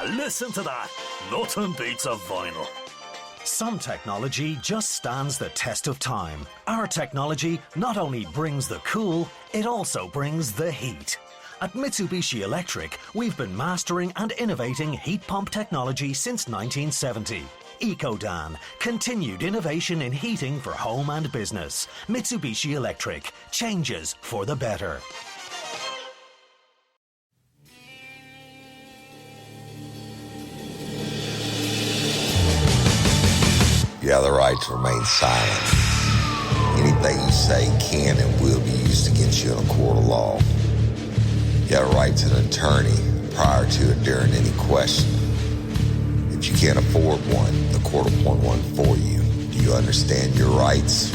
Listen to that. Nothing beats a vinyl. Some technology just stands the test of time. Our technology not only brings the cool, it also brings the heat. At Mitsubishi Electric, we've been mastering and innovating heat pump technology since 1970. EcoDan, continued innovation in heating for home and business. Mitsubishi Electric, changes for the better. You have the right to remain silent. Anything you say can and will be used against you in a court of law. You have a right to an attorney prior to and during any question. If you can't afford one, the court will appoint one for you. Do you understand your rights?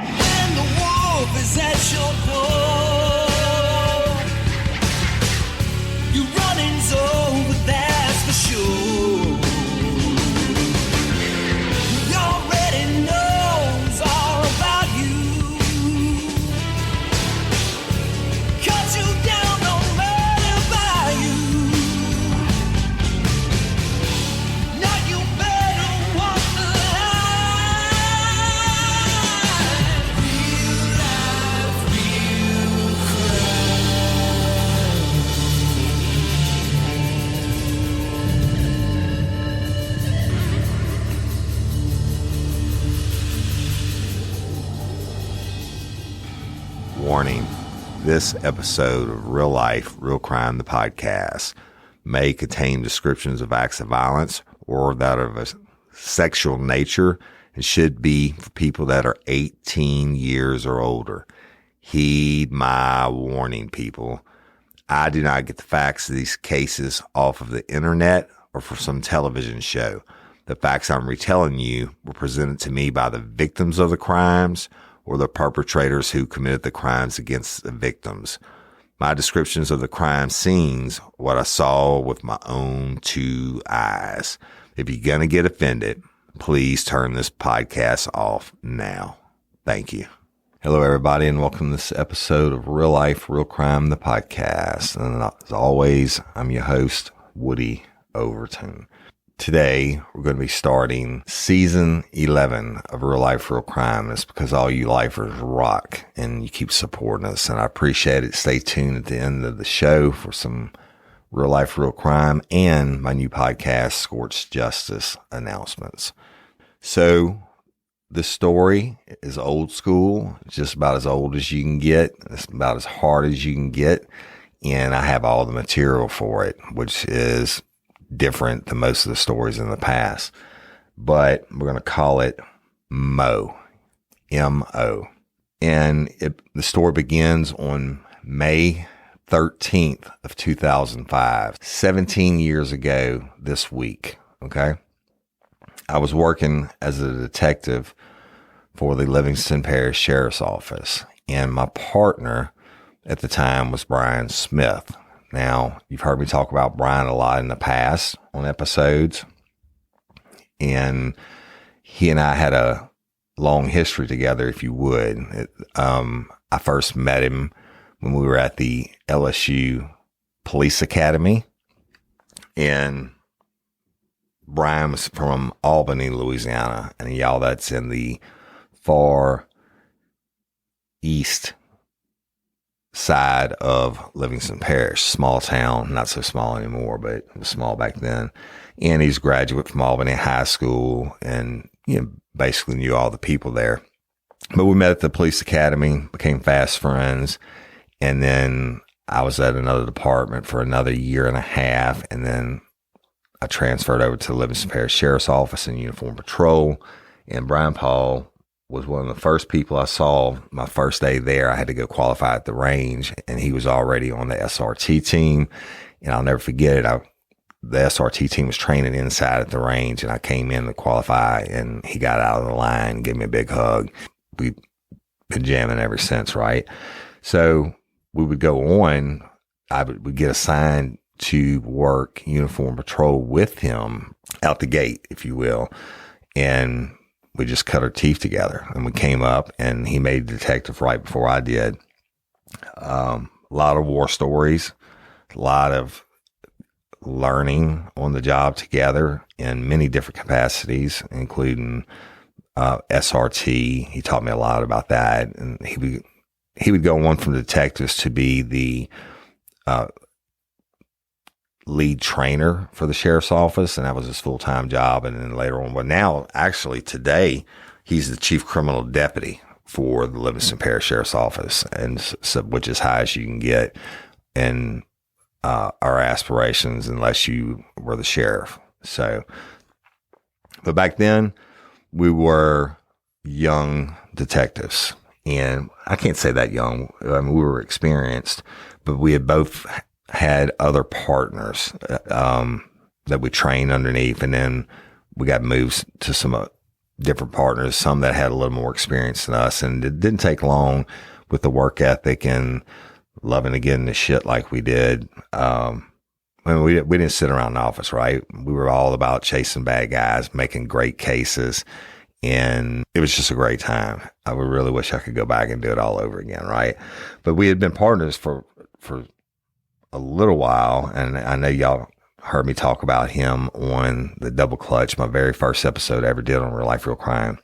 And the wolf is at your door. Your running's over, that's for sure. He already knows all about you. Cut you down, no matter by you. Now you better walk the line. Real life, real Warning, this episode of Real Life, Real Crime, the podcast, may contain descriptions of acts of violence or that of a sexual nature and should be for people that are 18 years or older. Heed my warning, people. I do not get the facts of these cases off of the internet or from some television show. The facts I'm retelling you were presented to me by the victims of the crimes or the perpetrators who committed the crimes against the victims. My descriptions of the crime scenes, what I saw with my own two eyes. If you're going to get offended, please turn this podcast off now. Thank you. Hello, everybody, and welcome to this episode of Real Life, Real Crime, the podcast. And as always, I'm your host, Woody Overton. Today, we're going to be starting season 11 of Real Life, Real Crime. It's because all you lifers rock and you keep supporting us, and I appreciate it. Stay tuned at the end of the show for some Real Life, Real Crime and my new podcast, Scorched Justice announcements. So, this story is old school. It's just about as old as you can get. It's about as hard as you can get. And I have all the material for it, which is different than most of the stories in the past. But we're going to call it Mo. M-O. And the story begins on May 13th of 2005, 17 years ago this week. Okay. I was working as a detective for the Livingston Parish Sheriff's Office, and my partner at the time was Brian Smith. Now, you've heard me talk about Brian a lot in the past on episodes, and he and I had a long history together, if you would. I first met him when we were at the LSU Police Academy, and Brian was from Albany, Louisiana, and y'all, that's in the far east side of Livingston Parish. Small town, not so small anymore, but it was small back then. And he's a graduate from Albany High School and, basically knew all the people there. But we met at the police academy, became fast friends. And then I was at another department for another year and a half. And then I transferred over to the Livingston Parish Sheriff's Office in Uniform Patrol. And Brian Paul was one of the first people I saw my first day there. I had to go qualify at the range, and he was already on the SRT team. And I'll never forget it. The SRT team was training inside at the range, and I came in to qualify, and he got out of the line and gave me a big hug. We've been jamming ever since, right? So we would go on. I would get assigned to work uniform patrol with him out the gate, if you will. And we just cut our teeth together, and we came up, and he made detective right before I did. a lot of war stories, a lot of learning on the job together in many different capacities, including SRT. He taught me a lot about that, and he would go on from detectives to be the lead trainer for the sheriff's office, and that was his full-time job. And then later on, but now actually today, he's the chief criminal deputy for the Livingston Parish Sheriff's Office, and so, which is high as you can get in our aspirations, unless you were the sheriff. So, but back then we were young detectives, and I can't say that young. I mean, we were experienced, but we had both had other partners that we trained underneath, and then we got moved to some different partners, some that had a little more experience than us, and it didn't take long with the work ethic and loving to get into shit like we did. I mean, we didn't sit around the office, right? We were all about chasing bad guys, making great cases, and it was just a great time. I would really wish I could go back and do it all over again, right? But we had been partners for a little while, and I know y'all heard me talk about him on the Double Clutch, my very first episode I ever did on Real Life, Real Crime.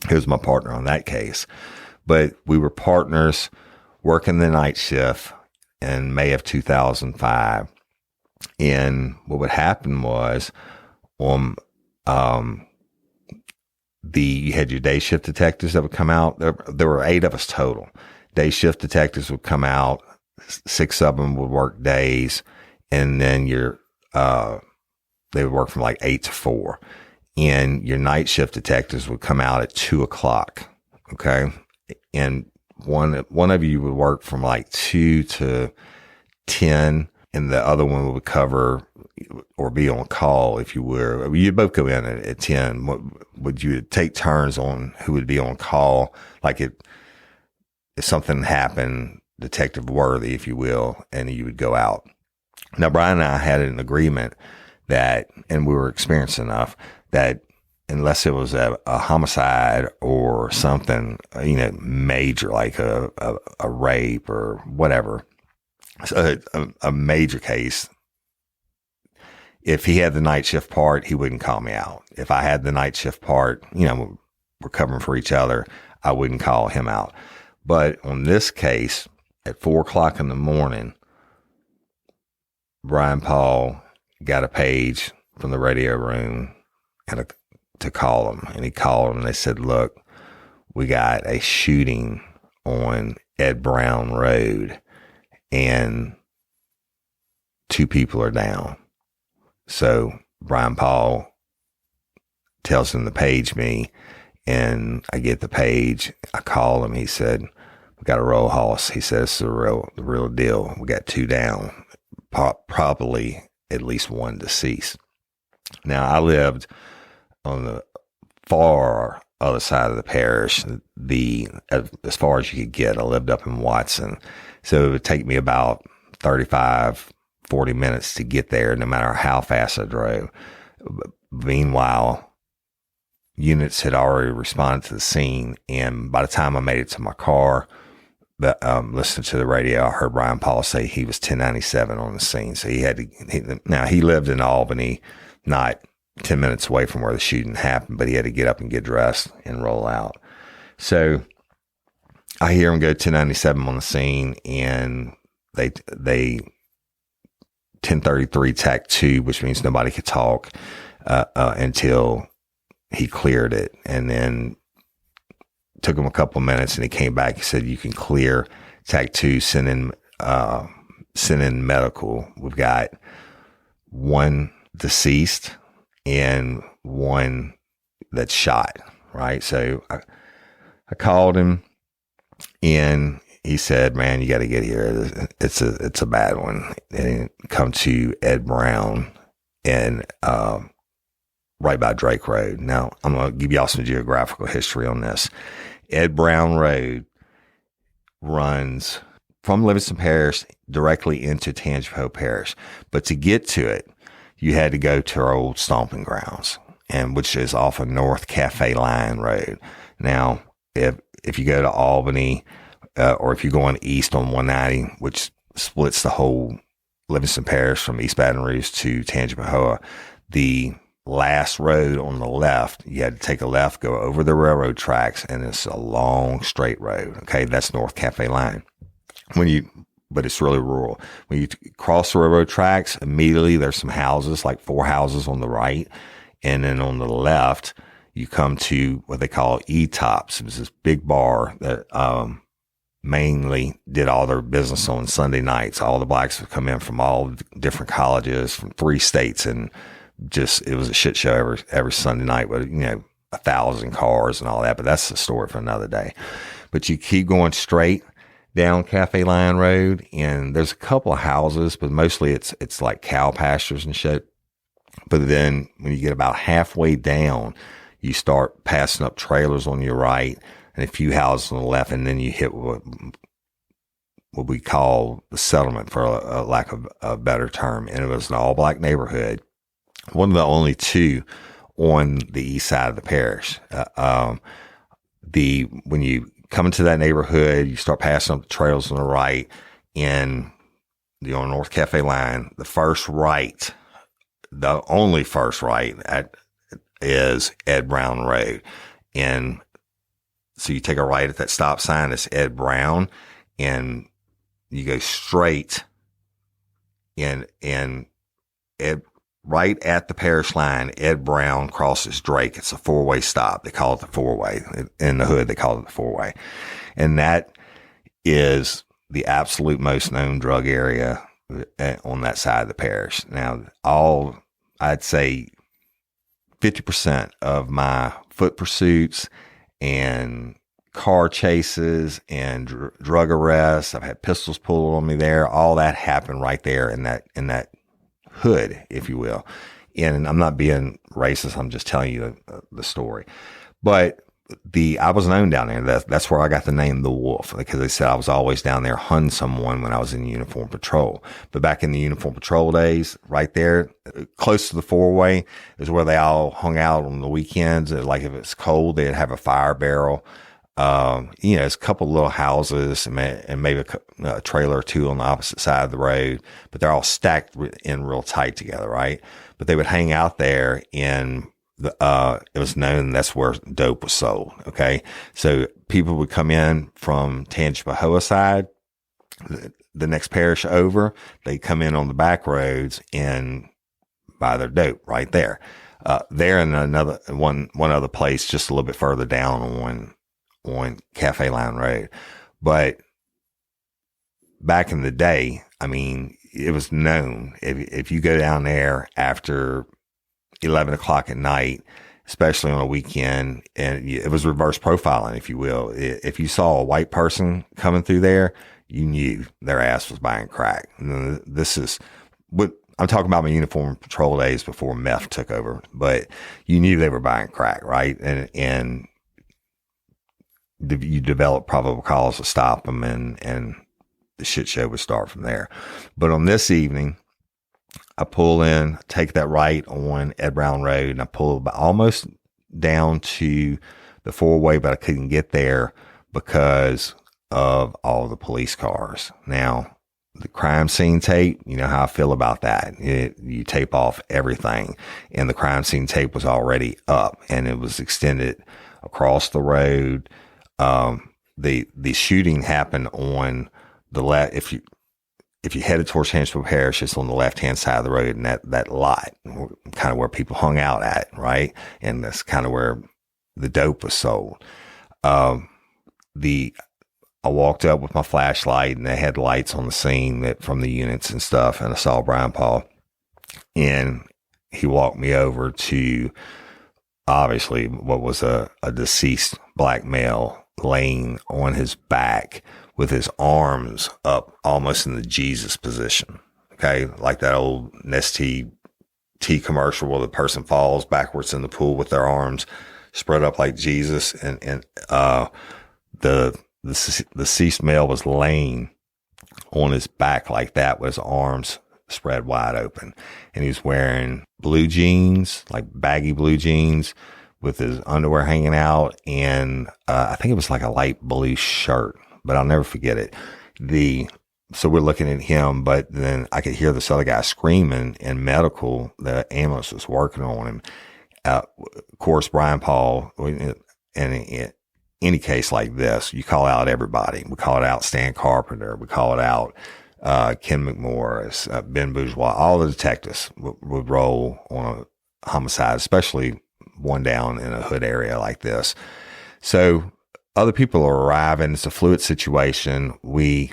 He was my partner on that case. But we were partners working the night shift in May of 2005. And what would happen was, you had your day shift detectives that would come out. There were 8 of us total. Day shift detectives would come out. 6 of them would work days, and then they would work from like 8 to 4. And your night shift detectives would come out at 2:00. Okay. And one of you would work from like 2 to 10, and the other one would cover or be on call, if you were. You'd both go in at 10. Would you take turns on who would be on call? Like if something happened, detective worthy, if you will, and you would go out. Now, Brian and I had an agreement that, and we were experienced enough that unless it was a homicide or something, major, like a rape or whatever, a major case, if he had the night shift part, he wouldn't call me out. If I had the night shift part, we're covering for each other, I wouldn't call him out. But on this case, at 4:00 in the morning, Brian Paul got a page from the radio room to call him. And he called them, and they said, "Look, we got a shooting on Ed Brown Road, and 2 people are down." So Brian Paul tells him to page me, and I get the page. I call him. He said, "We got a roll hoss." He says, "It's the real deal. We got 2 down. Probably at least 1 deceased." Now, I lived on the far other side of the parish, as far as you could get. I lived up in Watson. So it would take me about 35, 40 minutes to get there, no matter how fast I drove. Meanwhile, units had already responded to the scene, and by the time I made it to my car, listening to the radio, I heard Brian Paul say he was 1097 on the scene. So he had to, now he lived in Albany, not 10 minutes away from where the shooting happened, but he had to get up and get dressed and roll out. So I hear him go 1097 on the scene, and they 1033 tack 2, which means nobody could talk, until he cleared it. And then took him a couple minutes, and he came back. He said, "You can clear tack 2, send in medical. We've got 1 deceased and 1 that's shot." Right. So I called him, and he said, "Man, you got to get here. It's a bad one." And come to Ed Brown and, right by Drake Road. Now, I'm going to give y'all some geographical history on this. Ed Brown Road runs from Livingston Parish directly into Tangipahoa Parish. But to get to it, you had to go to our old stomping grounds, and which is off of North Cafe Line Road. Now, if you go to Albany, or if you're going east on 190, which splits the whole Livingston Parish from East Baton Rouge to Tangipahoa. The last road on the left, you had to take a left, go over the railroad tracks, and it's a long straight road. Okay, that's North Cafe Line. But it's really rural. When you cross the railroad tracks, immediately there's some houses, like 4 houses on the right, and then on the left, you come to what they call E-Tops. It was this big bar that mainly did all their business on Sunday nights. All the blacks would come in from all different colleges from 3 states, and just, it was a shit show every Sunday night with, 1,000 cars and all that. But that's a story for another day. But you keep going straight down Cafe Line Road, and there's a couple of houses, but mostly it's like cow pastures and shit. But then when you get about halfway down, you start passing up trailers on your right and a few houses on the left, and then you hit what we call the settlement, for a lack of a better term. And it was an all-black neighborhood, one of the only 2 on the east side of the parish. When you come into that neighborhood, you start passing up the trails on the right, and on North Cafe Line, the only first right is Ed Brown Road. And so you take a right at that stop sign, it's Ed Brown, and you go straight and Ed, right at the parish line, Ed Brown crosses Drake. It's a 4-way stop. They call it the 4-way. In the hood, they call it the 4-way. And that is the absolute most known drug area on that side of the parish. Now, I'd say 50% of my foot pursuits and car chases and drug arrests, I've had pistols pulled on me there. All that happened right there in that hood, if you will. And I'm not being racist. I'm just telling you the story. But I was known down there. That's where I got the name The Wolf, because they said I was always down there hunting someone when I was in uniform patrol. But back in the uniform patrol days, right there, close to the 4-way, is where they all hung out on the weekends. Like if it's cold, they'd have a fire barrel. It's a couple of little houses and maybe a trailer or 2 on the opposite side of the road, but they're all stacked in real tight together, right? But they would hang out there in it was known that's where dope was sold. Okay. So people would come in from Tangipahoa side, the next parish over, they come in on the back roads and buy their dope right there. There and another, one other place just a little bit further down on Cafe Line Road. But back in the day, I mean, it was known if you go down there after 11 o'clock at night, especially on a weekend, and it was reverse profiling, if you will. If you saw a white person coming through there, you knew their ass was buying crack. And this is what I'm talking about, my uniform patrol days before meth took over, but you knew they were buying crack, right? And you develop probable cause to stop them, and the shit show would start from there. But on this evening, I pull in, take that right on Ed Brown Road, and I pull almost down to the 4-way, but I couldn't get there because of all the police cars. Now, the crime scene tape, you know how I feel about that. You tape off everything, and the crime scene tape was already up, and it was extended across the road. The shooting happened on the left. If you headed towards Hansville Parish, it's on the left-hand side of the road, and that lot, kind of where people hung out at, right? And that's kind of where the dope was sold. I walked up with my flashlight, and they had lights on the scene from the units and stuff, and I saw Brian Paul, and he walked me over to, obviously, what was a deceased black male laying on his back with his arms up almost in the Jesus position. Okay. Like that old Nestea tea commercial where the person falls backwards in the pool with their arms spread up like Jesus. And the deceased male was laying on his back like that with his arms spread wide open. And he's wearing blue jeans, like baggy blue jeans, with his underwear hanging out. And I think it was like a light blue shirt, but I'll never forget it. So we're looking at him, but then I could hear this other guy screaming in medical. The ambulance was working on him. Of course, Brian Paul, in any case like this, you call out everybody. We call it out Stan Carpenter. We call it out Ken McMorris, Ben Bourgeois. All the detectives would roll on a homicide, especially one down in a hood area like this. So other people are arriving. It's a fluid situation. We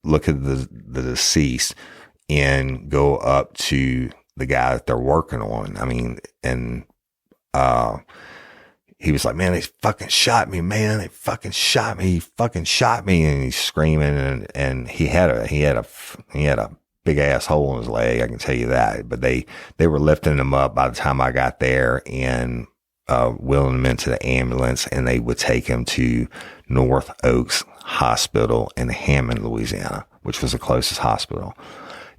look at the deceased and go up to the guy that they're working on. I mean, and he was like, man, they fucking shot me, man. They fucking shot me. He fucking shot me. And he's screaming, and he had a big ass hole in his leg. I can tell you that. But they were lifting him up by the time I got there and wheeling him into the ambulance, and they would take him to North Oaks Hospital in Hammond, Louisiana, which was the closest hospital.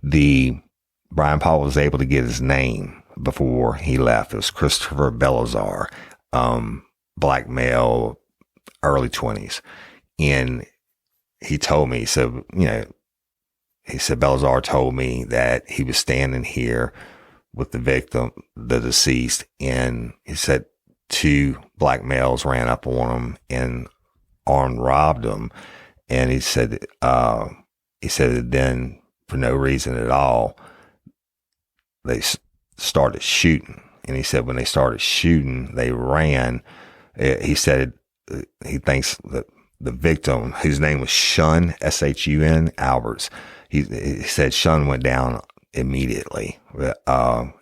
Brian Paul was able to get his name before he left. It was Christopher Belazar, black male, early 20s. And he told me, so, he said, Belazar told me that he was standing here with the victim, the deceased, and he said 2 black males ran up on him and armed robbed him. And he said that then for no reason at all, they started shooting. And he said when they started shooting, they ran. He said he thinks that the victim, whose name was Shun, S-H-U-N, Alberts, he said Shun went down immediately.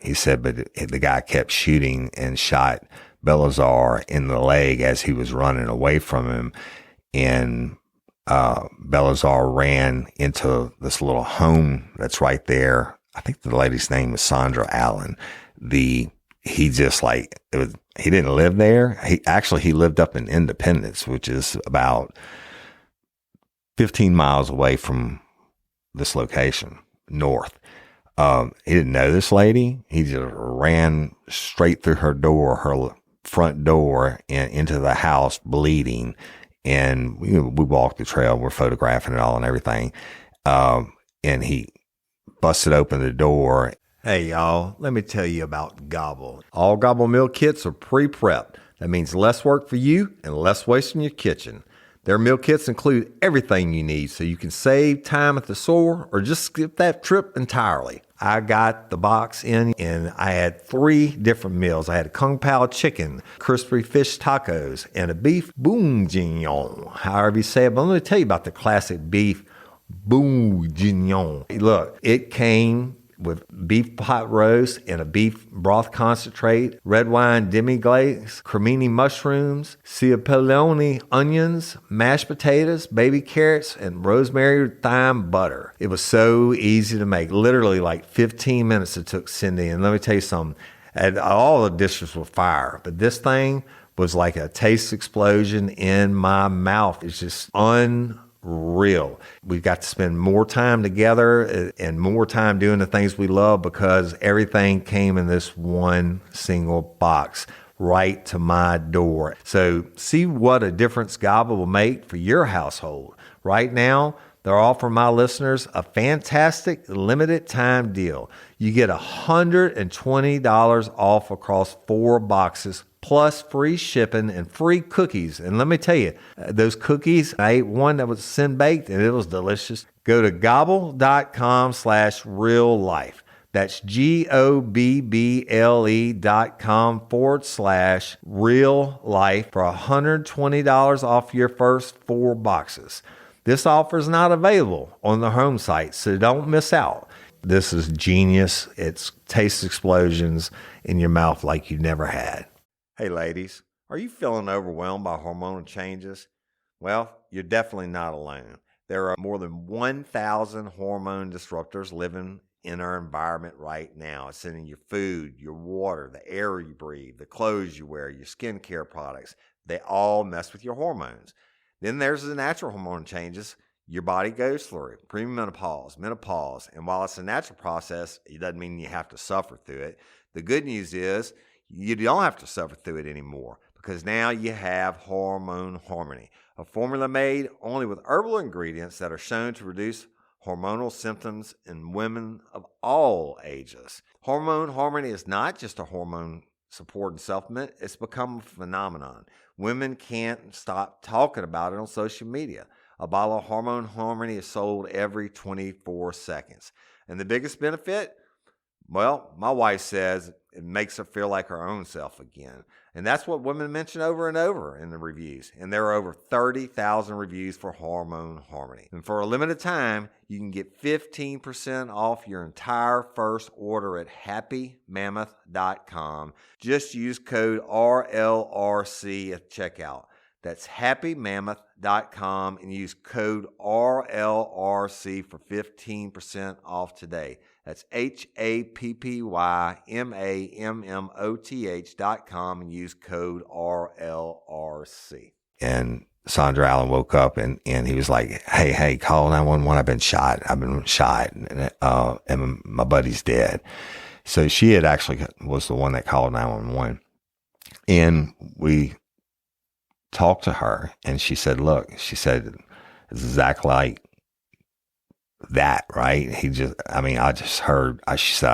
He said, but the guy kept shooting and shot Belazar in the leg as he was running away from him. And Belazar ran into this little home that's right there. I think the lady's name was Sandra Allen. He didn't live there. He lived up in Independence, which is about 15 miles away from this location, north. He didn't know this lady. He just ran straight through her front door, and into the house bleeding. And we walked the trail. We're photographing it all and everything. And he busted open the door. Hey, y'all, let me tell you about Gobble. All Gobble meal kits are pre-prepped. That means less work for you and less waste in your kitchen. Their meal kits include everything you need so you can save time at the store or just skip that trip entirely. I got the box in and I had 3 different meals. I had a Kung Pao chicken, crispy fish tacos, and a beef bourguignon, however you say it. But let me tell you about the classic beef bourguignon. Look, it came with beef pot roast and a beef broth concentrate, red wine demi-glace, cremini mushrooms, cipollone onions, mashed potatoes, baby carrots, and rosemary thyme butter. It was so easy to make. Literally like 15 minutes it took Cindy. And let me tell you something, and all the dishes were fire, but this thing was like a taste explosion in my mouth. It's just unreal. We got to spend more time together and more time doing the things we love because everything came in this one single box right to my door. So see what a difference Gobble will make for your household. Right now, they're offering my listeners a fantastic limited time deal. You get $120 off across 4 boxes plus free shipping and free cookies. And let me tell you, those cookies, I ate one that was sin-baked and it was delicious. Go to gobble.com/reallife. That's GOBBLE.com/real-life for $120 off your first 4 boxes. This offer is not available on the home site, so don't miss out. This is genius. It's taste explosions in your mouth like you never had. Hey ladies, are you feeling overwhelmed by hormonal changes? Well, you're definitely not alone. There are more than 1,000 hormone disruptors living in our environment right now. It's in your food, your water, the air you breathe, the clothes you wear, your skincare products. They all mess with your hormones. Then there's the natural hormone changes your body goes through, premenopause, menopause. And while it's a natural process, it doesn't mean you have to suffer through it. The good news is you don't have to suffer through it anymore because now you have hormone harmony, a formula made only with herbal ingredients that are shown to reduce hormonal symptoms in women of all ages. Hormone Harmony is not just a hormone support and supplement, it's become a phenomenon. Women can't stop talking about it on social media. A bottle of Hormone Harmony is sold every 24 seconds. And the biggest benefit? Well, my wife says it makes her feel like her own self again. And that's what women mention over and over in the reviews. And there are over 30,000 reviews for Hormone Harmony. And for a limited time, you can get 15% off your entire first order at happymammoth.com. Just use code RLRC at checkout. That's happymammoth.com and use code RLRC for 15% off today. That's happymammoth.com and use code RLRC. And Sandra Allen woke up and he was like, hey, call 911. I've been shot. And my buddy's dead. So she had actually was the one that called 911. And we talked to her and she said, it's exactly like that, right? She said, I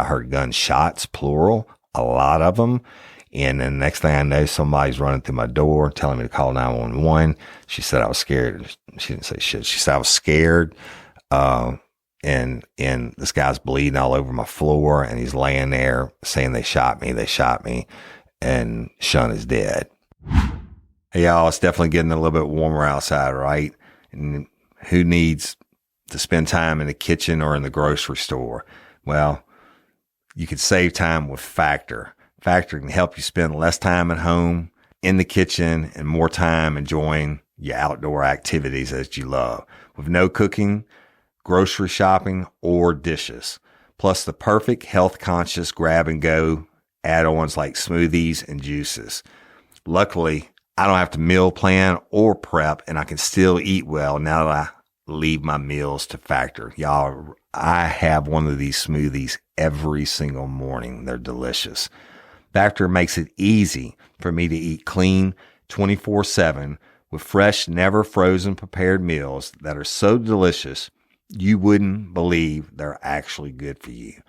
heard gunshots, plural, a lot of them. And then the next thing I know, somebody's running through my door telling me to call 911. She said I was scared. She didn't say shit. She said I was scared. And this guy's bleeding all over my floor and he's laying there saying they shot me. And Sean is dead. Hey, y'all, it's definitely getting a little bit warmer outside, right? And who needs to spend time in the kitchen or in the grocery store? Well, you could save time with Factor. Factor can help you spend less time at home, in the kitchen, and more time enjoying your outdoor activities that you love, with no cooking, grocery shopping, or dishes. Plus the perfect health-conscious grab-and-go add-ons like smoothies and juices. Luckily, I don't have to meal plan or prep, and I can still eat well now that I leave my meals to Factor. Y'all, I have one of these smoothies every single morning. They're delicious. Factor makes it easy for me to eat clean 24/7 with fresh, never frozen prepared meals that are so delicious you wouldn't believe they're actually good for you.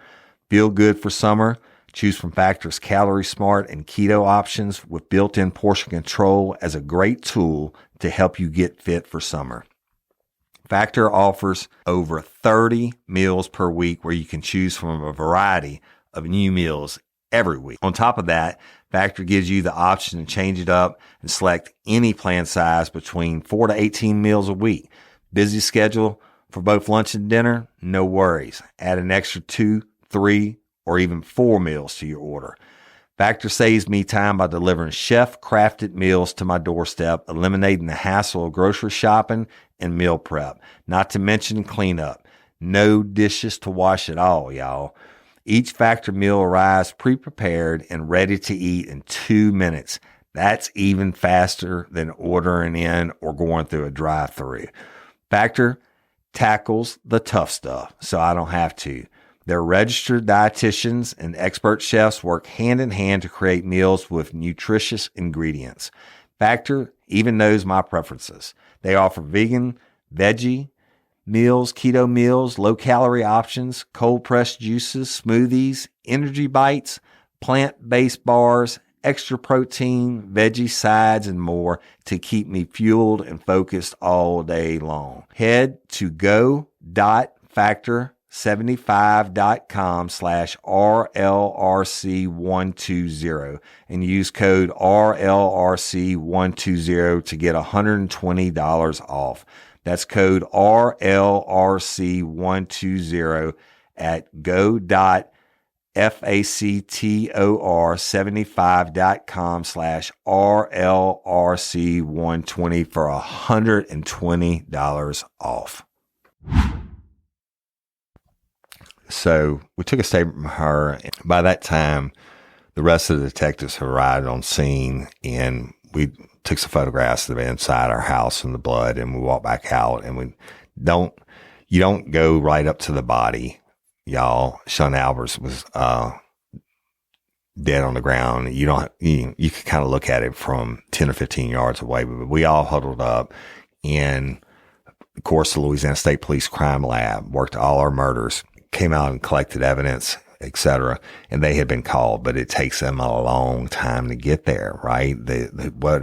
Feel good for summer? Choose from Factor's Calorie Smart and Keto options with built-in portion control as a great tool to help you get fit for summer. Factor offers over 30 meals per week where you can choose from a variety of new meals every week. On top of that, Factor gives you the option to change it up and select any plan size between 4 to 18 meals a week. Busy schedule for both lunch and dinner? No worries. Add an extra 2, 3, or even 4 meals to your order. Factor saves me time by delivering chef-crafted meals to my doorstep, eliminating the hassle of grocery shopping and meal prep, not to mention cleanup. No dishes to wash at all, y'all. Each Factor meal arrives pre-prepared and ready to eat in 2 minutes. That's even faster than ordering in or going through a drive-thru. Factor tackles the tough stuff, so I don't have to. Their registered dietitians and expert chefs work hand in hand to create meals with nutritious ingredients. Factor even knows my preferences. They offer vegan, veggie meals, keto meals, low-calorie options, cold-pressed juices, smoothies, energy bites, plant-based bars, extra protein, veggie sides, and more to keep me fueled and focused all day long. Head to go.factor75.com/RLRC120 and use code RLRC120 to get $120 off. That's code RLRC120 at go.factor75.com/RLRC120 for $120 off. So we took a statement from her. By that time, the rest of the detectives had arrived on scene, and we took some photographs of inside our house and the blood, and we walked back out, and you don't go right up to the body, y'all. Sean Albers was dead on the ground. You could kind of look at it from 10 or 15 yards away, but we all huddled up, And of course, the Louisiana State Police Crime Lab worked all our murders, came out and collected evidence, etc. And they had been called, but it takes them a long time to get there, right?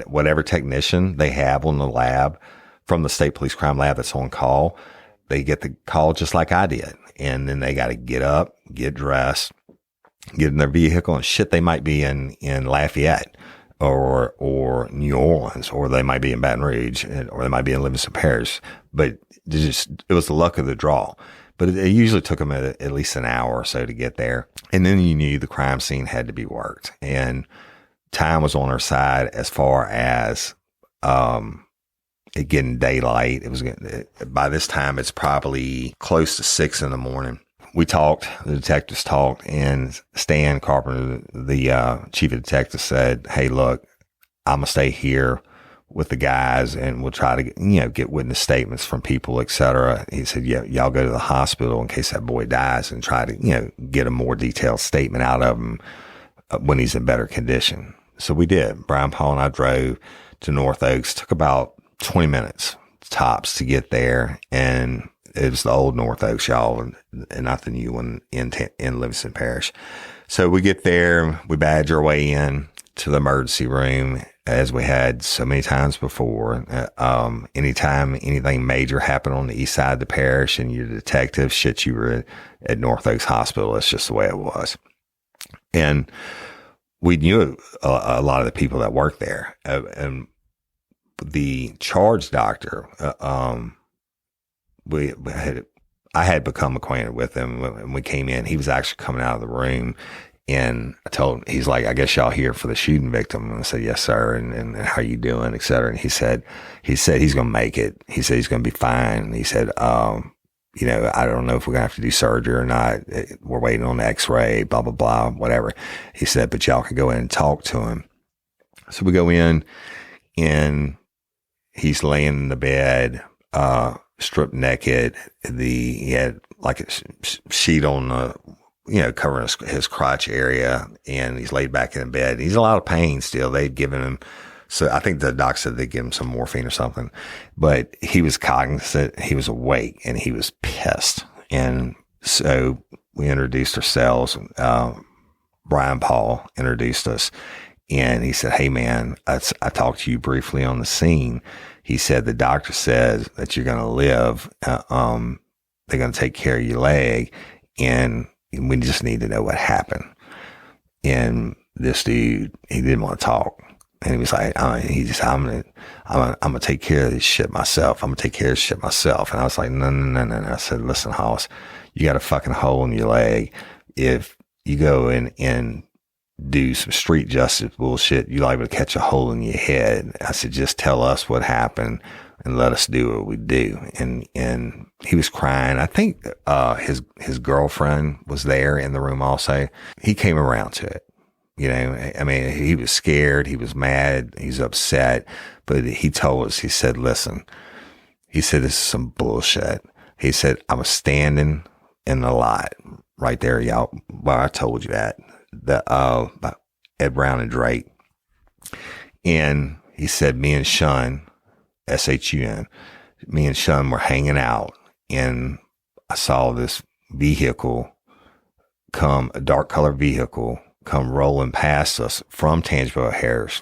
Whatever technician they have on the lab from the State Police Crime Lab that's on call, they get the call just like I did. And then they got to get up, get dressed, get in their vehicle, and shit, they might be in Lafayette or New Orleans, or they might be in Baton Rouge, or they might be in Livingston Parish. But it was the luck of the draw. But it usually took them at least an hour or so to get there. And then you knew the crime scene had to be worked. And time was on our side as far as it getting daylight. By this time, it's probably close to 6 a.m. We talked, the detectives talked, and Stan Carpenter, the chief of detectives, said, "Hey, look, I'm going to stay here with the guys, and we'll try to, get witness statements from people, etc." He said, "Yeah, y'all go to the hospital in case that boy dies, and try to, get a more detailed statement out of him when he's in better condition." So we did. Brian Paul and I drove to North Oaks. Took about 20 minutes tops to get there, and it was the old North Oaks, y'all, and not the new one in Livingston Parish. So we get there, we badge our way in to the emergency room, as we had so many times before. Anytime anything major happened on the east side of the parish and you're a detective, shit, you were at North Oaks Hospital. That's just the way it was. And we knew a lot of the people that worked there. And the charge doctor, I had become acquainted with him when we came in. He was actually coming out of the room, and I told him, he's like, "I guess y'all here for the shooting victim?" And I said, "Yes, sir. And how you doing, et cetera." And he said he's going to make it. He said he's going to be fine. And he said, I don't know if we're going to have to do surgery or not. We're waiting on the x-ray, blah, blah, blah, whatever. He said, "But y'all can go in and talk to him." So we go in, and he's laying in the bed, stripped naked. He had like a sheet on the, covering his crotch area, and he's laid back in bed. He's in a lot of pain still. They'd given him, so I think the doc said they'd give him some morphine or something, but he was cognizant, he was awake, and he was pissed. And so we introduced ourselves. Brian Paul introduced us, and he said, "Hey man, I talked to you briefly on the scene." He said, "The doctor says that you're going to live. They're going to take care of your leg, and we just need to know what happened." And this dude, he didn't want to talk, and he was like, "I'm gonna take care of this shit myself. I'm gonna take care of this shit myself." And I was like, "No." I said, "Listen, Hoss, you got a fucking hole in your leg. If you go and do some street justice bullshit, you're liable to catch a hole in your head." I said, "Just tell us what happened and let us do what we do." And he was crying. I think his girlfriend was there in the room also. He came around to it. I mean, he was scared, he was mad, he's upset, but he told us, he said, "Listen," he said, "this is some bullshit." He said, "I was standing in the lot right there, y'all. Well, I told you that. By Ed Brown and Drake." And he said, "Me and Shun, S-H-U-N, me and Shun were hanging out, and I saw this vehicle a dark colored vehicle come rolling past us from Tangipahoa Harris."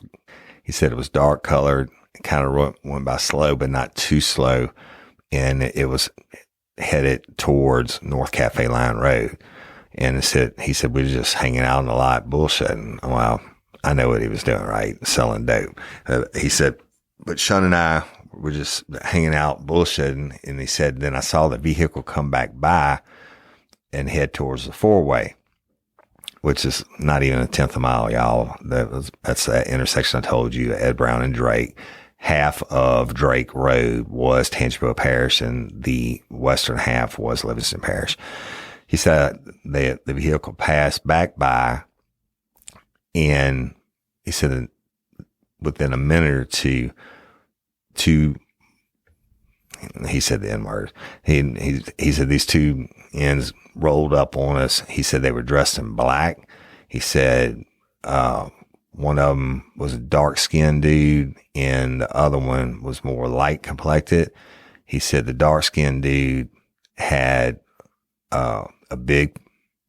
He said it was dark colored, kind of went by slow, but not too slow. And it was headed towards North Cafe Line Road. And he said, "We were just hanging out in the lot bullshitting." Well, I know what he was doing, right? Selling dope. He said, "But Shun and I were just hanging out bullshitting." And he said, "Then I saw the vehicle come back by and head towards the four-way," which is not even a tenth of a mile, y'all. That's that intersection I told you, Ed Brown and Drake. Half of Drake Road was Tangipahoa Parish, and the western half was Livingston Parish. He said the vehicle passed back by, and he said that within a minute or two, he said the N-word. He said these two ends rolled up on us. He said they were dressed in black. He said, one of them was a dark skinned dude and the other one was more light complected. He said the dark skinned dude had, a big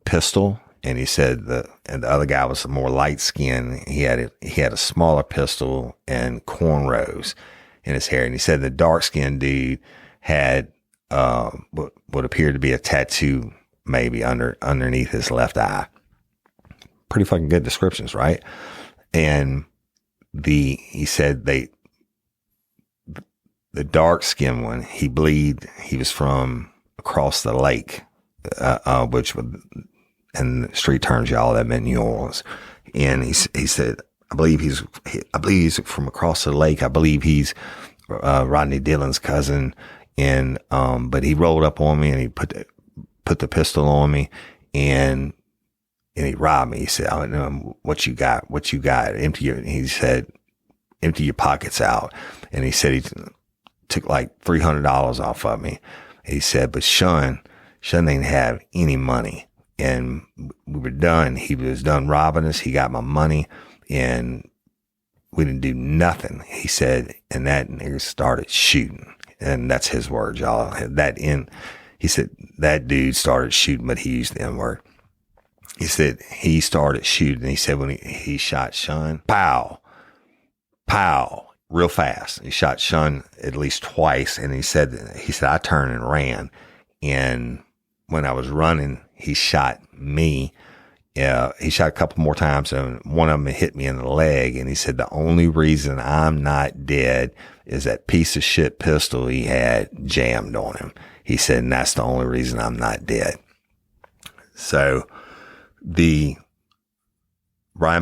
pistol, and he said the other guy was more light skinned. He had a smaller pistol and cornrows in his hair. And he said the dark skinned dude had, what appeared to be a tattoo maybe underneath his left eye. Pretty fucking good descriptions, right? And he said the dark skinned one, he was from across the lake, which would, in street terms, y'all, that meant New Orleans. And he said, I believe he's from across the lake. I believe he's, Rodney Dillon's cousin. And, but he rolled up on me and he put the pistol on me and he robbed me. He said, I don't know what you got, he said, empty your pockets out. And he said he took like $300 off of me. He said, but Sean didn't have any money. And we were done. He was done robbing us. He got my money and we didn't do nothing. He said, and that nigga started shooting. And that's his words, y'all. He said, that dude started shooting, but he used the N-word. He said, he started shooting. He said, when he shot Sean, pow, pow, real fast. He shot Sean at least twice. And he said, I turned and ran. And when I was running, he shot me. He shot a couple more times and one of them hit me in the leg. And he said, the only reason I'm not dead is that piece of shit pistol he had jammed on him. He said, and that's the only reason I'm not dead. So Ryan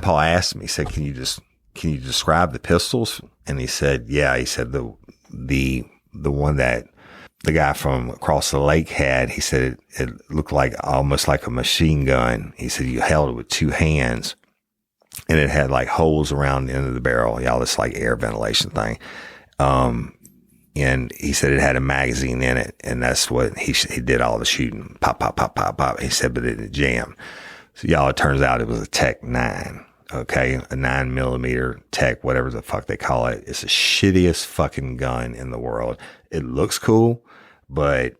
Paul asked me, he said, can you describe the pistols? And he said, yeah. He said, the one that the guy from across the lake had, he said it looked like almost like a machine gun. He said you held it with two hands and it had like holes around the end of the barrel. Y'all, it's like air ventilation thing. And he said it had a magazine in it, and that's what he did all the shooting. Pop, pop, pop, pop, pop. He said, but it jammed. So y'all, it turns out it was a Tech 9. Okay. A 9mm Tech, whatever the fuck they call it. It's the shittiest fucking gun in the world. It looks cool, but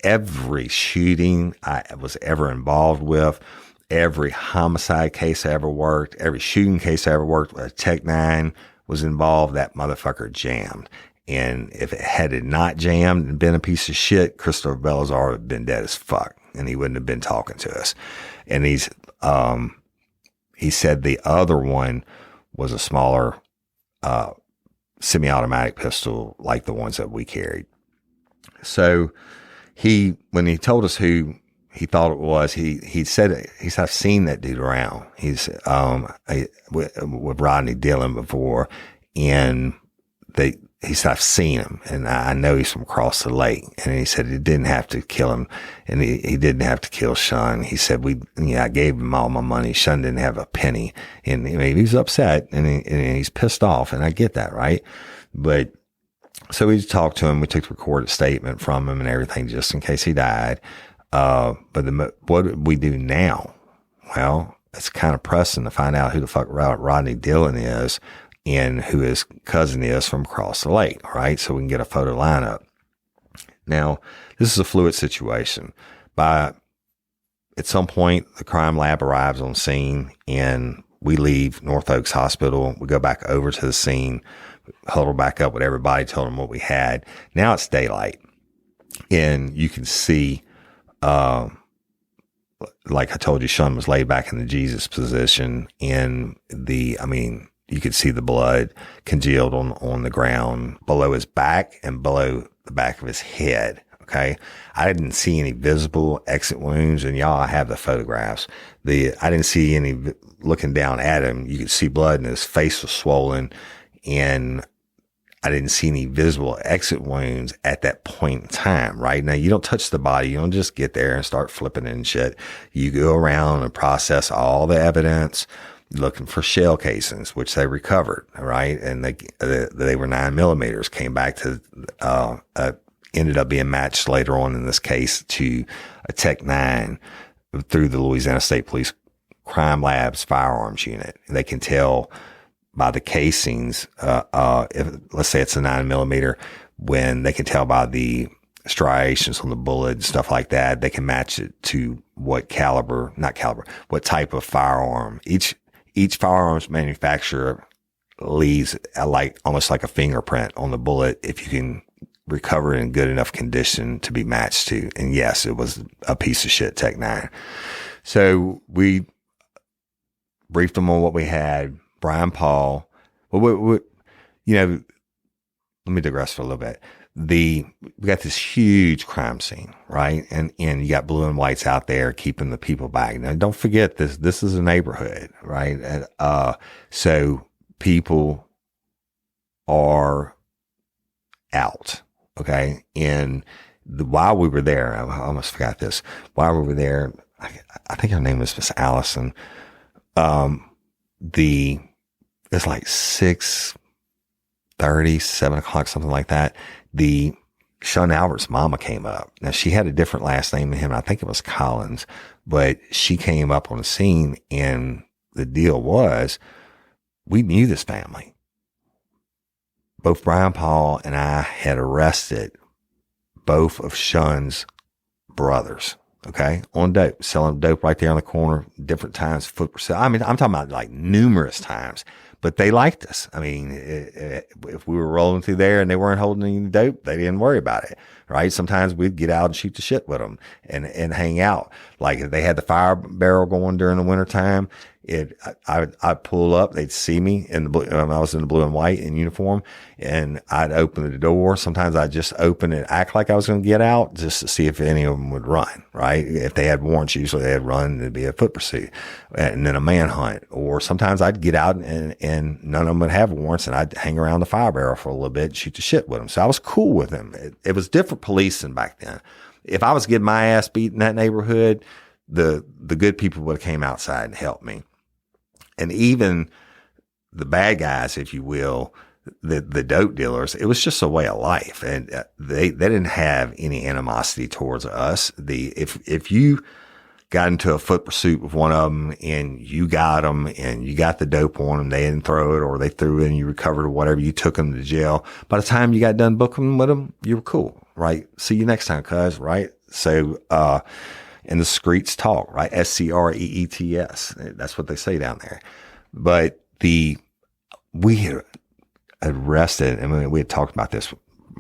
every shooting I was ever involved with, every homicide case I ever worked, every shooting case I ever worked with, a Tech 9 was involved, that motherfucker jammed. And if it had not jammed and been a piece of shit, Christopher Belazar would have been dead as fuck, and he wouldn't have been talking to us. And he said the other one was a smaller, semi-automatic pistol like the ones that we carried. So when he told us who he thought it was, he said, I've seen that dude around. He's, with Rodney Dillon before, and he said, I've seen him and I know he's from across the lake. And he said he didn't have to kill him, and he didn't have to kill Sean. He said, I gave him all my money. Sean didn't have a penny, and he was upset and he's pissed off. And I get that, right? But so we talked to him. We took the recorded statement from him and everything just in case he died. But what do we do now? Well, it's kind of pressing to find out who the fuck Rodney Dillon is and who his cousin is from across the lake. All right. So we can get a photo lineup. Now, this is a fluid situation. At some point, the crime lab arrives on scene and we leave North Oaks Hospital. We go back over to the scene, huddle back up with everybody, tell them what we had. Now it's daylight and you can see, like I told you, Sean was laid back in the Jesus position you could see the blood congealed on the ground below his back and below the back of his head. Okay. I didn't see any visible exit wounds, and y'all, I have the photographs. I didn't see any looking down at him. You could see blood and his face was swollen, and I didn't see any visible exit wounds at that point in time, right? Now, you don't touch the body. You don't just get there and start flipping it and shit. You go around and process all the evidence, looking for shell casings, which they recovered, right? And they were 9mm, came back to, ended up being matched later on in this case to a Tech 9 through the Louisiana State Police crime lab's firearms unit. They can tell by the casings, if, let's say it's a 9mm, when they can tell by the striations on the bullet and stuff like that, they can match it to what what type of firearm. Each firearms manufacturer leaves almost like a fingerprint on the bullet if you can recover it in good enough condition to be matched to. And yes, it was a piece of shit Tech 9. So we briefed them on what we had. Brian Paul, let me digress for a little bit. We got this huge crime scene, right? And you got blue and whites out there keeping the people back. Now, don't forget this is a neighborhood, right? And, so people are out. Okay. And while we were there, I almost forgot this. While we were there, I think her name was Miss Allison. It's like 6:30, 7 o'clock, something like that. The Sean Albert's mama came up. Now she had a different last name than him. I think it was Collins, but she came up on the scene, and the deal was we knew this family. Both Brian Paul and I had arrested both of Sean's brothers, okay, on dope, selling dope right there on the corner, different times, foot per sale. I mean, I'm talking about like numerous times, but they liked us. I mean, if we were rolling through there and they weren't holding any dope, they didn't worry about it, right? Sometimes we'd get out and shoot the shit with them and hang out. Like if they had the fire barrel going during the wintertime, I'd pull up, they'd see me in the blue, I was in the blue and white in uniform, and I'd open the door. Sometimes I'd just open it, act like I was going to get out just to see if any of them would run, right? If they had warrants, usually they'd run and it'd be a foot pursuit and then a manhunt. Or sometimes I'd get out and none of them would have warrants, and I'd hang around the fire barrel for a little bit and shoot the shit with them. So I was cool with them. It was different policing back then. If I was getting my ass beat in that neighborhood, the good people would have came outside and helped me. And even the bad guys, if you will, the dope dealers, it was just a way of life. And they didn't have any animosity towards us. If you got into a foot pursuit with one of them and you got them and you got the dope on them, they didn't throw it, or they threw it and you recovered or whatever, you took them to jail. By the time you got done booking with them, you were cool, right? See you next time, cuz, right? So, and the streets talk, right? SCREETS. That's what they say down there. But we had arrested, and we had talked about this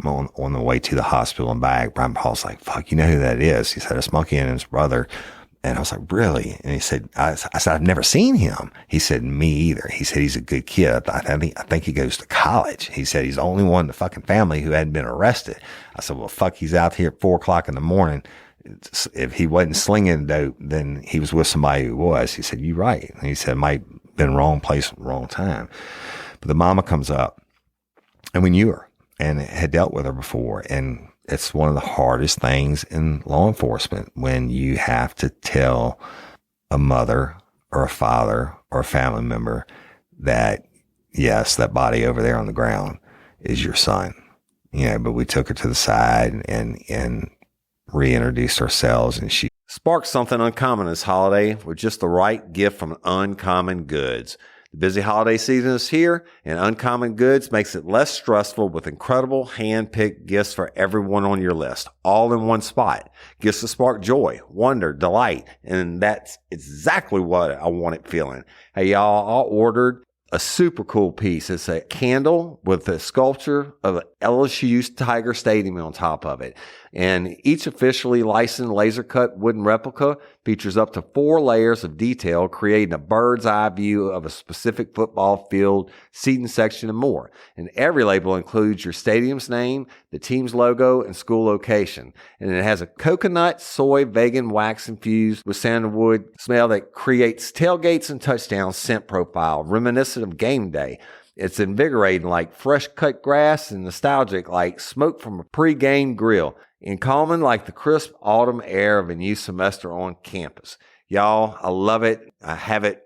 on the way to the hospital and back. Brian Paul's like, fuck, you know who that is? He said, it's Monkey and his brother. And I was like, really? And he said, I said, I've never seen him. He said, me either. He said, he's a good kid. I think he goes to college. He said, he's the only one in the fucking family who hadn't been arrested. I said, well, fuck, he's out here at 4 o'clock in the morning. If he wasn't slinging dope, then he was with somebody who was. He said, you're right. And he said, might have been wrong place, wrong time. But the mama comes up, and we knew her and had dealt with her before. And it's one of the hardest things in law enforcement when you have to tell a mother or a father or a family member that, yes, that body over there on the ground is your son. But we took her to the side and reintroduced ourselves, and she sparked something uncommon this holiday with just the right gift from Uncommon Goods. The busy holiday season is here, and Uncommon Goods makes it less stressful with incredible hand-picked gifts for everyone on your list, all in one spot. Gifts to spark joy, wonder, delight, and that's exactly what I wanted feeling. Hey, y'all, I ordered a super cool piece. It's a candle with a sculpture of LSU's Tiger Stadium on top of it. And each officially licensed laser cut wooden replica features up to 4 layers of detail, creating a bird's eye view of a specific football field, seating section, and more. And every label includes your stadium's name, the team's logo, and school location. And it has a coconut, soy, vegan wax infused with sandalwood smell that creates tailgates and touchdown scent profile, reminiscent of game day. It's invigorating like fresh cut grass and nostalgic like smoke from a pre-game grill, and calming like the crisp autumn air of a new semester on campus. Y'all, I love it. I have it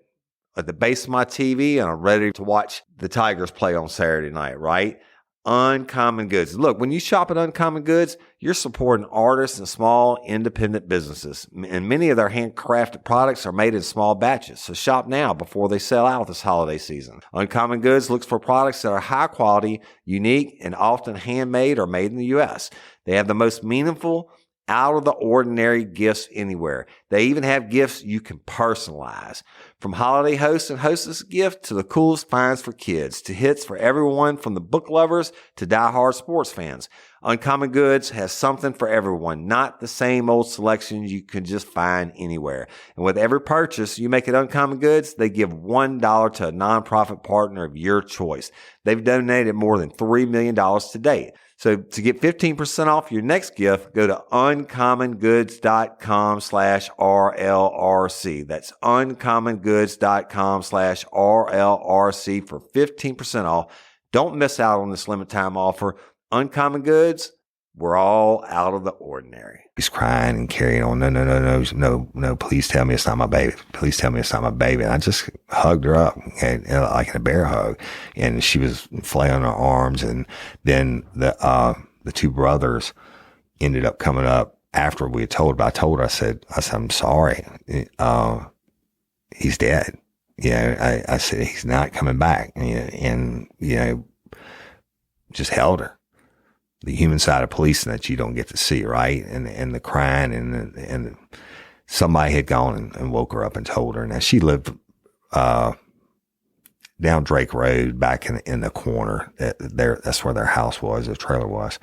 at the base of my TV, and I'm ready to watch the Tigers play on Saturday night, right? Uncommon Goods. Look, when you shop at Uncommon Goods, you're supporting artists and small independent businesses. And many of their handcrafted products are made in small batches. So shop now before they sell out this holiday season. Uncommon Goods looks for products that are high quality, unique, and often handmade or made in the U.S. They have the most meaningful, out of the ordinary gifts anywhere. They even have gifts you can personalize. From holiday hosts and hostess gift to the coolest finds for kids to hits for everyone from the book lovers to diehard sports fans. Uncommon Goods has something for everyone, not the same old selections you can just find anywhere. And with every purchase you make at Uncommon Goods, they give $1 to a nonprofit partner of your choice. They've donated more than $3 million to date. So to get 15% off your next gift, go to uncommongoods.com/RLRC. That's uncommongoods.com/RLRC for 15% off. Don't miss out on this limited time offer. Uncommon Goods, we're all out of the ordinary. He's crying and carrying on. No, please tell me it's not my baby. Please tell me it's not my baby. And I just hugged her up like in a bear hug. And she was flailing her arms. And then the two brothers ended up coming up after we had told her. I told her, I said, I'm sorry. He's dead. I said, he's not coming back. And just held her. The human side of policing that you don't get to see, right? And the crying and somebody had gone and woke her up and told her. Now she lived, down Drake Road back in the corner that's where their house was, the trailer was.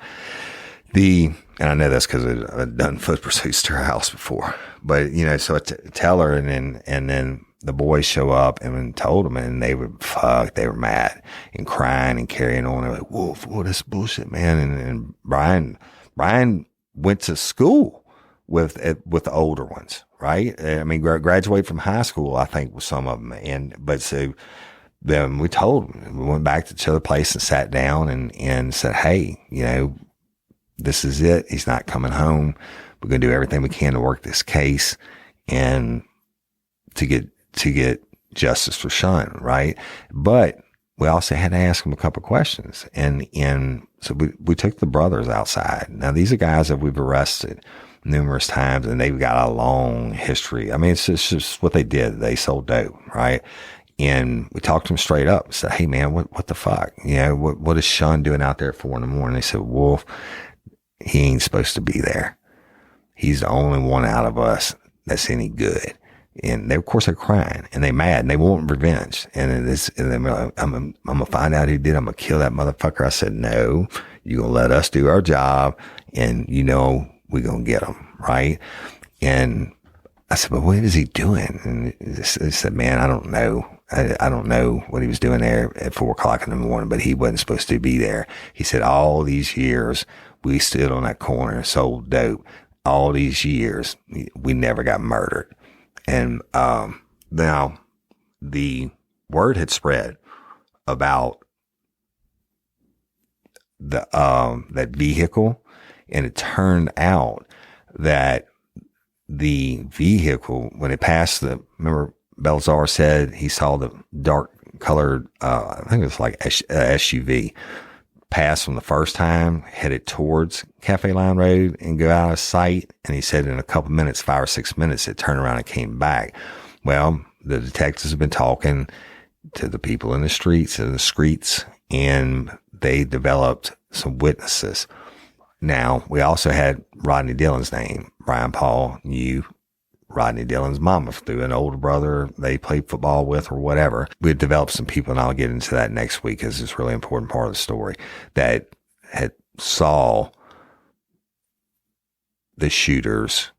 And I know that's because I'd done foot pursuits to her house before, but so I tell her and then the boys show up and told them, and they were mad and crying and carrying on. They're like, Wolf, what is bullshit, man? And Brian went to school with the older ones, right? I mean, graduated from high school, I think, with some of them. But so then we told them, we went back to the other place and sat down and said, hey, this is it. He's not coming home. We're going to do everything we can to work this case and to get justice for Sean, right? But we also had to ask him a couple of questions. And so we took the brothers outside. Now, these are guys that we've arrested numerous times, and they've got a long history. I mean, it's just what they did. They sold dope, right? And we talked to them straight up. Said, hey, man, what the fuck? What is Sean doing out there at 4 a.m? They said, Wolf, he ain't supposed to be there. He's the only one out of us that's any good. And they, of course, they're crying and they're mad and they want revenge. And they're like, I'm going to find out who did. I'm going to kill that motherfucker. I said, no, you're going to let us do our job and we're going to get him. Right. And I said, but what is he doing? And they said, man, I don't know. I don't know what he was doing there at 4 a.m, but he wasn't supposed to be there. He said, all these years we stood on that corner and sold dope. All these years we never got murdered. And now the word had spread about that vehicle, and it turned out that the vehicle, when it passed remember Belzar said he saw the dark colored, I think it was like a SUV, pass from the first time, headed towards Cafe Line Road and go out of sight. And he said in a couple minutes, 5 or 6 minutes, it turned around and came back. Well, the detectives have been talking to the people in the streets and they developed some witnesses. Now, we also had Rodney Dillon's name. Brian Paul knew Rodney Dillon's mama through an older brother they played football with or whatever. We developed some people, and I'll get into that next week because it's a really important part of the story, that had saw the shooters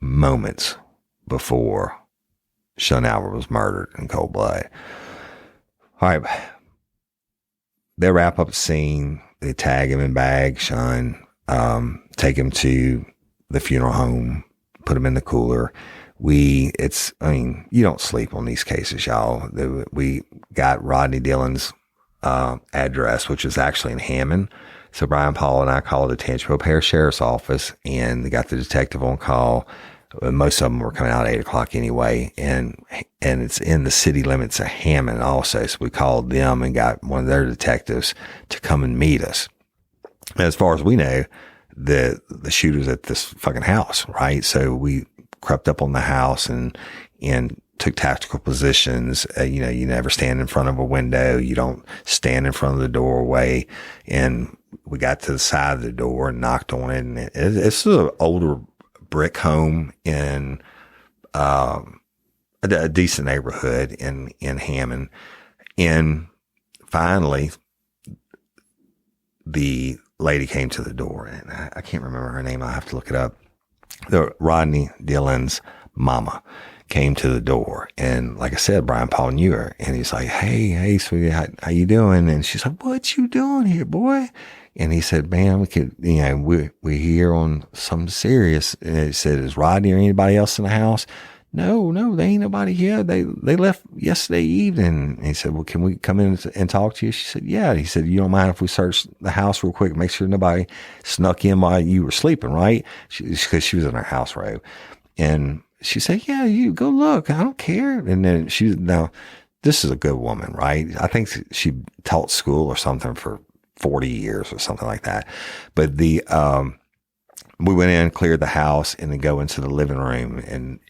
moments before Sean Albert was murdered in cold blood. All right. They wrap up the scene. They tag him in bag, Sean, take him to the funeral home, put him in the cooler. You don't sleep on these cases, y'all. We got Rodney Dillon's address, which is actually in Hammond. So Brian Paul and I called the Tangipahoa Parish Sheriff's Office, and they got the detective on call. Most of them were coming out at 8 o'clock anyway. And it's in the city limits of Hammond also. So we called them and got one of their detectives to come and meet us. As far as we know, the shooter's at this fucking house, right? So we crept up on the house and took tactical positions. You know, you never stand in front of a window. You don't stand in front of the doorway. And we got to the side of the door and knocked on it. And it's an older brick home in a decent neighborhood in Hammond. And finally, the lady came to the door, and I can't remember her name. I'll have to look it up. Rodney Dillon's mama came to the door, and like I said, Brian Paul knew her, and he's like, hey, sweetie, how you doing? And she's like, what you doing here, boy? And he said, man, we're here on something serious. And he said, is Rodney or anybody else in the house? No, there ain't nobody here. They left yesterday evening. And he said, well, can we come in and talk to you? She said, yeah. He said, you don't mind if we search the house real quick, make sure nobody snuck in while you were sleeping, right? Because she was in her house robe. And she said, yeah, you go look. I don't care. And then now this is a good woman, right? I think she taught school or something for 40 years or something like that. But we went in, cleared the house, and then go into the living room, and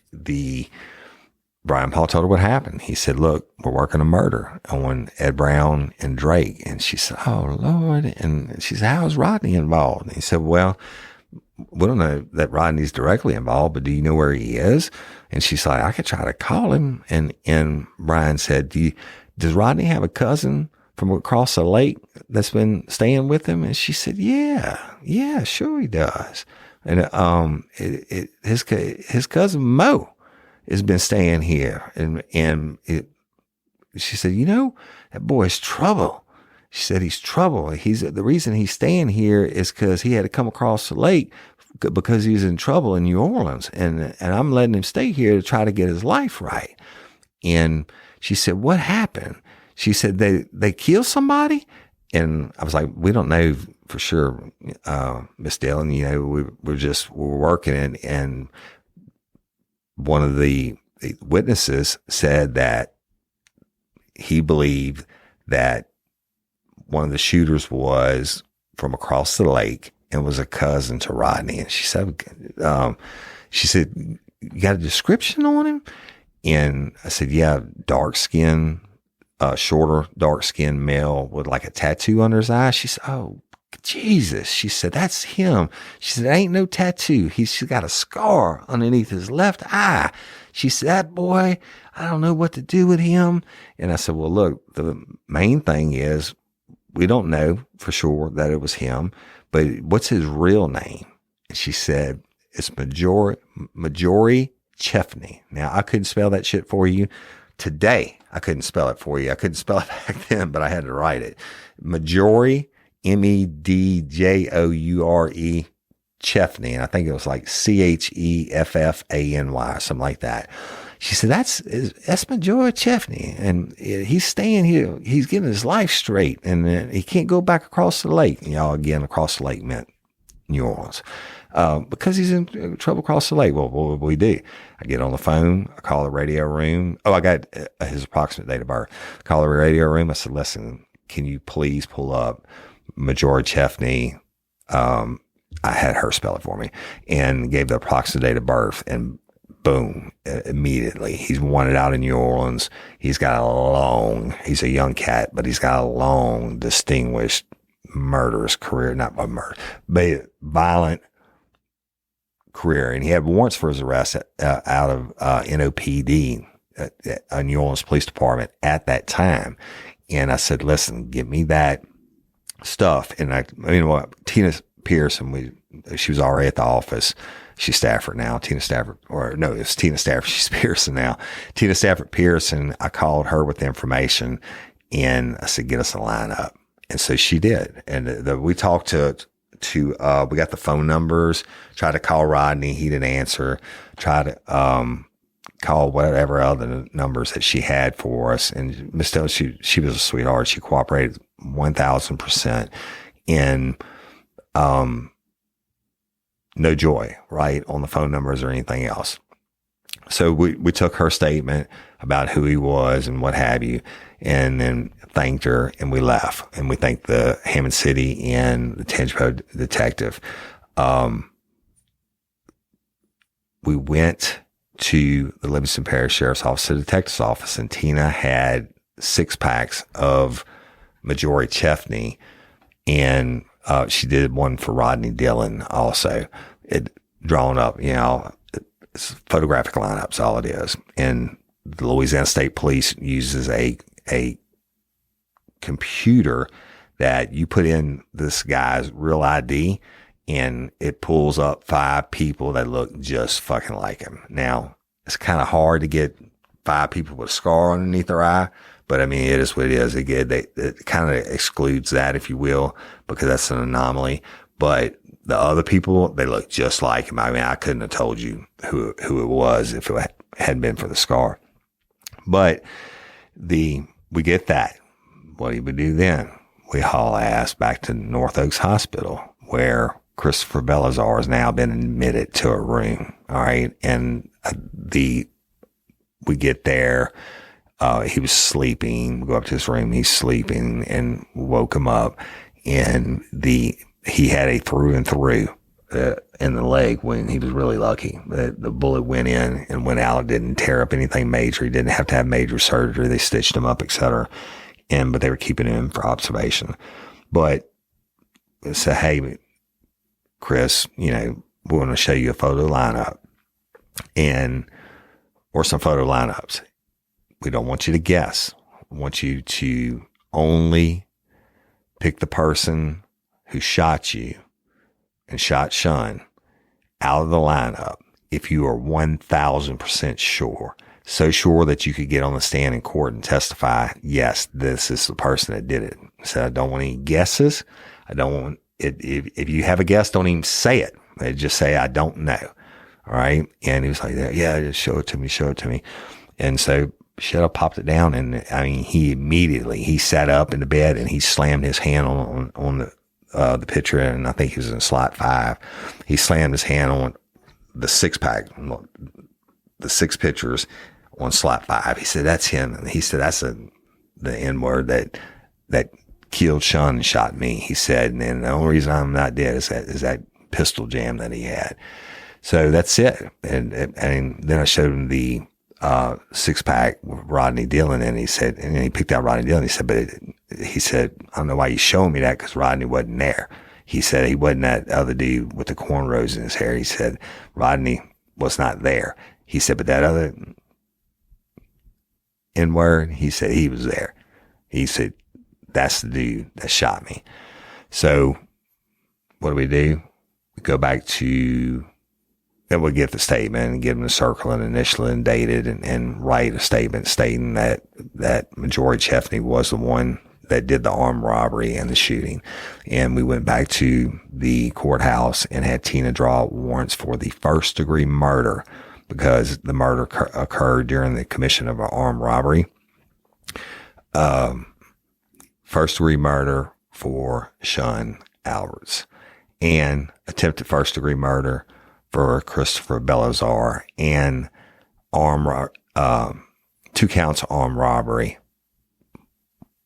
Brian Paul told her what happened. He said, look, we're working a murder on Ed Brown and Drake. And she said, oh Lord. And she said, how is Rodney involved? And he said, well, we don't know that Rodney's directly involved, but do you know where he is? And she's like, I could try to call him. And Brian said, does Rodney have a cousin from across the lake that's been staying with him? And she said, yeah, sure he does. And his cousin Mo has been staying here, and she said, you know, that boy's trouble. She said he's trouble. The reason he's staying here is because he had to come across the lake because he was in trouble in New Orleans, and I'm letting him stay here to try to get his life right. And she said, what happened? She said they killed somebody. And I was like, we don't know for sure, Miss Dillon. You know, we're working, and one of the witnesses said that he believed that one of the shooters was from across the lake and was a cousin to Rodney. And she said, you got a description on him? And I said, yeah, dark skin. Shorter, dark-skinned male with like a tattoo under his eye. She said, oh, Jesus. She said, that's him. She said, ain't no tattoo. She's got a scar underneath his left eye. She said, that boy, I don't know what to do with him. And I said, well, look, the main thing is we don't know for sure that it was him, but what's his real name? And she said, it's Majori Chefney. Now, I couldn't spell that shit for you today. I couldn't spell it for you. I couldn't spell it back then, but I had to write it. Majori, Medjoure, Chefney. And I think it was like Cheffany, something like that. She said, that's Majori Chefney. And he's staying here. He's getting his life straight, and he can't go back across the lake. And y'all, again, across the lake meant New Orleans. Because he's in trouble across the lake. Well, what would we do? I get on the phone. I call the radio room. Oh, I got his approximate date of birth. Call the radio room. I said, listen, can you please pull up Majori Chefney? I had her spell it for me, and gave the approximate date of birth, and boom, immediately. He's wanted out in New Orleans. He's a young cat, but he's got a long, distinguished murderous career, not by murder, but violent career. And he had warrants for his arrest out of NOPD, New Orleans Police Department at that time. And I said, listen, give me that stuff. And Tina Pearson, she was already at the office. She's Stafford now. It's Tina Stafford. She's Pearson now. Tina Stafford Pearson, I called her with the information, and I said, get us a lineup. And so she did. And we talked to we got the phone numbers, tried to call Rodney. He didn't answer. Tried to call whatever other numbers that she had for us. And Miss Dillon, she was a sweetheart. She cooperated 1000%. And no joy, right, on the phone numbers or anything else. So we took her statement about who he was and what have you, and then thanked her, and we left. And we thanked the Hammond City and the Tangipahoa detective. We went to the Livingston Parish Sheriff's Office, the detective's office, and Tina had 6 packs of Majori Chefney, and she did one for Rodney Dillon also. It drawn up, it's photographic lineups, all it is. And the Louisiana State Police uses a computer that you put in this guy's real ID, and it pulls up 5 people that look just fucking like him. Now, it's kind of hard to get 5 people with a scar underneath their eye, but I mean, it is what it is. It kind of excludes that, if you will, because that's an anomaly. But the other people, they look just like him. I mean, I couldn't have told you who it was if it hadn't been for the scar. But we get that. What do we do then? We haul ass back to North Oaks Hospital, where Christopher Belazar has now been admitted to a room. All right. And we get there. He was sleeping. We go up to his room. He's sleeping, and woke him up. And he had a through and through in the leg when he was really lucky. The bullet went in and went out. It didn't tear up anything major. He didn't have to have major surgery. They stitched him up, etc. But they were keeping him for observation. But say, hey, Chris, we want to show you a photo lineup or some photo lineups. We don't want you to guess. We want you to only pick the person who shot you and shot Sean out of the lineup if you are 1,000% sure. So sure that you could get on the stand in court and testify, yes, this is the person that did it. So I don't want any guesses. I don't want it. If you have a guess, don't even say it. Just say, I don't know. All right. And he was like, yeah, just show it to me. And so Shadow popped it down. And I mean, he sat up in the bed and he slammed his hand on the picture. And I think he was in slot 5. He slammed his hand on the 6-pack, the 6 pictures on slot 5. He said, that's him. And he said, that's the N-word that killed Sean and shot me. He said, and then the only reason I'm not dead is that pistol jam that he had. So that's it. And then I showed him the 6-pack with Rodney Dillon, and he said, and then he picked out Rodney Dillon. He said, I don't know why you showing me that, because Rodney wasn't there. He said he wasn't that other dude with the cornrows in his hair. He said Rodney was not there. He said, but that other N-word, he said he was there. He said, that's the dude that shot me. So what do? We go back to, and we get the statement and give them the circle and initial and dated and write a statement stating that Majori Chefney was the one that did the armed robbery and the shooting. And we went back to the courthouse and had Tina draw warrants for the 1st-degree murder, because the murder occurred during the commission of an armed robbery. 1st-degree murder for Sean Alberts, and attempted 1st-degree murder for Christopher Belazar, and 2 counts of armed robbery,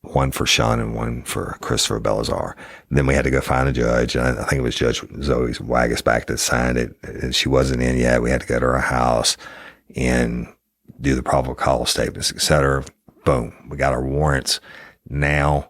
1 for Sean and 1 for Christopher Belazar. Then we had to go find a judge, and I think it was Judge Zoe Wagasback that signed it. And she wasn't in yet. We had to go to her house and do the probable cause statements, etc. Boom, we got our warrants. Now,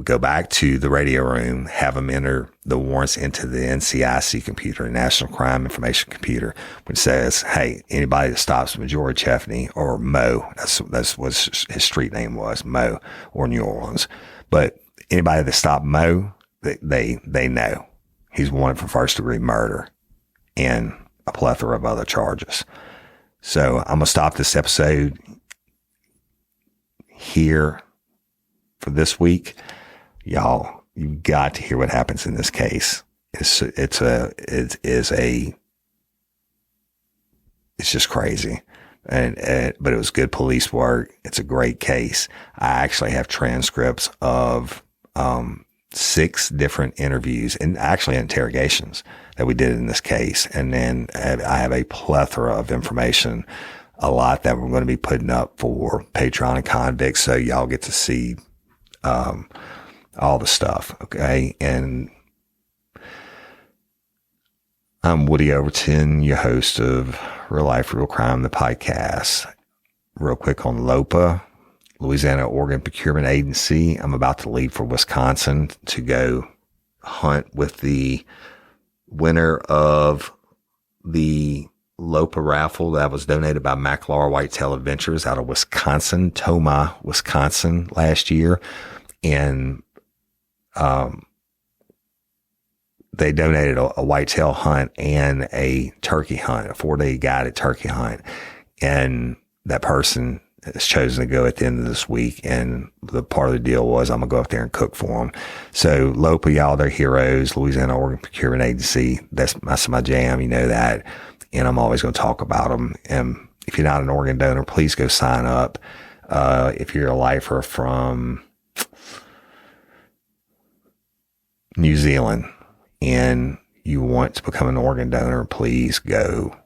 go back to the radio room, have them enter the warrants into the NCIC computer, National Crime Information Computer, which says, hey, anybody that stops Majori Chefney, or Mo, that's what his street name was, Mo, or New Orleans. But anybody that stopped Mo, they know he's wanted for 1st-degree murder and a plethora of other charges. So I'm going to stop this episode here for this week. Y'all, you've got to hear what happens in this case. It's just crazy. But it was good police work. It's a great case. I actually have transcripts of, 6 different interviews and actually interrogations that we did in this case. And then I have a plethora of information, a lot that we're going to be putting up for Patreon and Convicts. So y'all get to see, all the stuff. Okay. And I'm Woody Overton, your host of Real Life, Real Crime, the podcast. Real quick on LOPA, Louisiana Organ Procurement Agency. I'm about to leave for Wisconsin to go hunt with the winner of the LOPA raffle that was donated by McLaurin Whitetail Adventures out of Wisconsin, Toma, Wisconsin last year. And they donated a whitetail hunt and a turkey hunt, a 4-day guided turkey hunt. And that person has chosen to go at the end of this week. And the part of the deal was I'm going to go up there and cook for them. So LOPA, y'all, they're heroes. Louisiana Organ Procurement Agency. That's my jam. You know that. And I'm always going to talk about them. And if you're not an organ donor, please go sign up. If you're a lifer from New Zealand and you want to become an organ donor, please go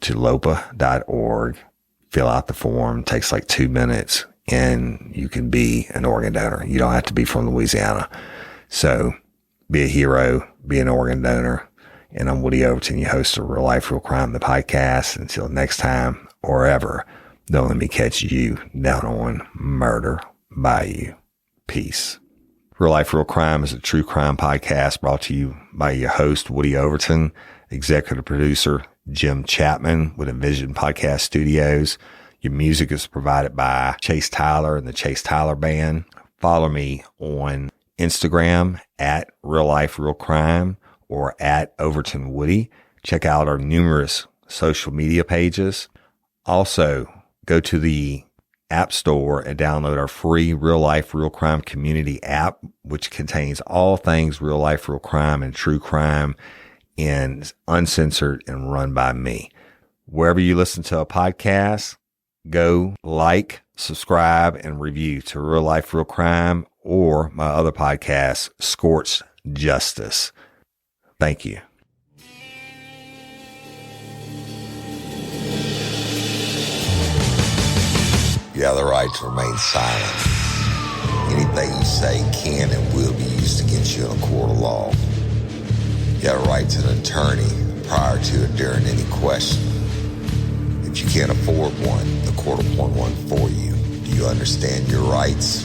to lopa.org, fill out the form. It takes like 2 minutes and you can be an organ donor. You don't have to be from Louisiana. So be a hero, be an organ donor. And I'm Woody Overton, your host of Real Life, Real Crime, the podcast. Until next time or ever, don't let me catch you down on Murder Bayou. Peace. Real Life, Real Crime is a true crime podcast brought to you by your host, Woody Overton, executive producer, Jim Chapman with Envision Podcast Studios. Your music is provided by Chase Tyler and the Chase Tyler Band. Follow me on Instagram at Real Life, Real Crime or at Overton Woody. Check out our numerous social media pages. Also, go to the App Store and download our free Real Life, Real Crime community app, which contains all things real life, real crime and true crime and uncensored and run by me. Wherever you listen to a podcast, go like, subscribe, and review to Real Life, Real Crime or my other podcast, Scorched Justice. Thank you. You have the right to remain silent. Anything you say can and will be used against you in a court of law. You have a right to an attorney prior to or during any question. If you can't afford one, the court will appoint one for you. Do you understand your rights?